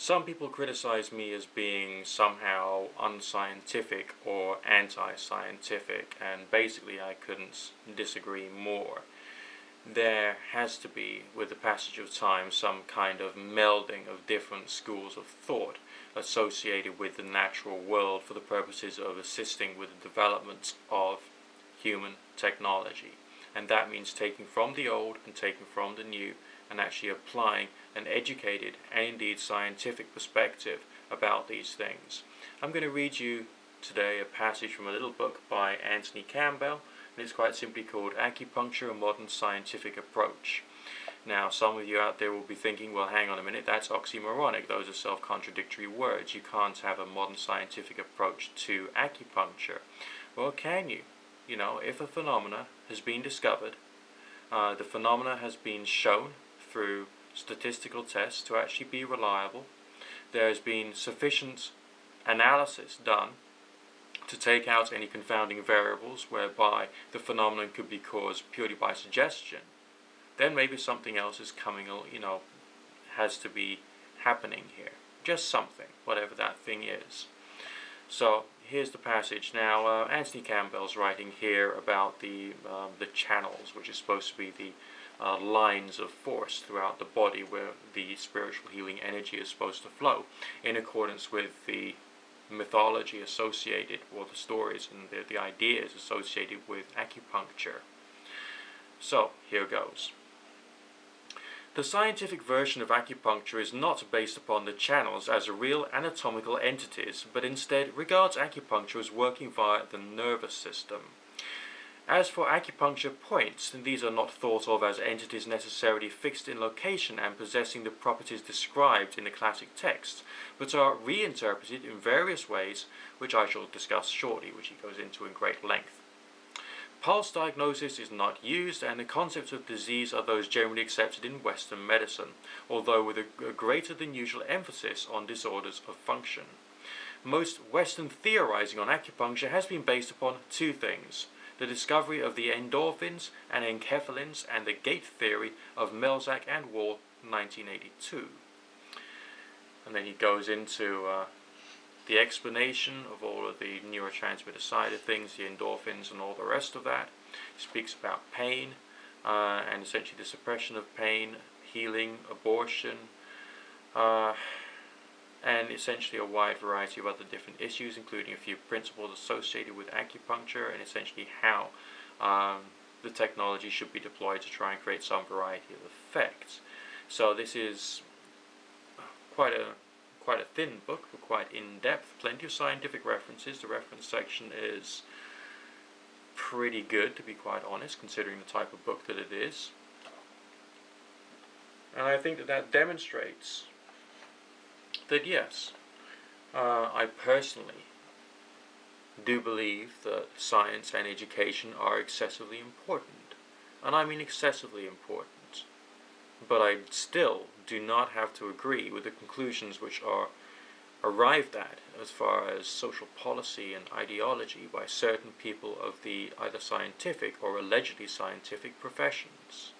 Some people criticize me as being somehow unscientific or anti-scientific, and basically I couldn't disagree more. There has to be, with the passage of time, some kind of melding of different schools of thought associated with the natural world for the purposes of assisting with the development of human technology. And that means taking from the old and taking from the new and actually applying an educated and indeed scientific perspective about these things. I'm going to read you today a passage from a little book by Anthony Campbell, and it's quite simply called Acupuncture: A Modern Scientific Approach. Now, some of you out there will be thinking, well, hang on a minute, that's oxymoronic. Those are self-contradictory words. You can't have a modern scientific approach to acupuncture. Well, can you? You know, if a phenomena has been discovered, the phenomena has been shown through statistical tests to actually be reliable, there has been sufficient analysis done to take out any confounding variables whereby the phenomenon could be caused purely by suggestion, then maybe something else is coming, has to be happening here. Just something, whatever that thing is. So here's the passage. Now, Anthony Campbell's writing here about the channels, which is supposed to be the lines of force throughout the body where the spiritual healing energy is supposed to flow, in accordance with the mythology associated, or the stories and the ideas associated with acupuncture. So, here goes. The scientific version of acupuncture is not based upon the channels as real anatomical entities, but instead regards acupuncture as working via the nervous system. As for acupuncture points, these are not thought of as entities necessarily fixed in location and possessing the properties described in the classic texts, but are reinterpreted in various ways, which I shall discuss shortly, which he goes into in great length. Pulse diagnosis is not used, and the concepts of disease are those generally accepted in Western medicine, although with a greater than usual emphasis on disorders of function. Most Western theorizing on acupuncture has been based upon two things: the discovery of the endorphins and enkephalins, and the gate theory of Melzack and Wall, 1982. And then he goes into the explanation of all of the neurotransmitter side of things, the endorphins and all the rest of that. He speaks about pain, and essentially the suppression of pain, healing, abortion, and essentially a wide variety of other different issues, including a few principles associated with acupuncture and essentially how the technology should be deployed to try and create some variety of effects. So this is quite a thin book, but quite in-depth, plenty of scientific references. The reference section is pretty good, to be quite honest, considering the type of book that it is. And I think that demonstrates that yes, I personally do believe that science and education are excessively important. And I mean excessively important. But I still do not have to agree with the conclusions which are arrived at as far as social policy and ideology by certain people of the either scientific or allegedly scientific professions.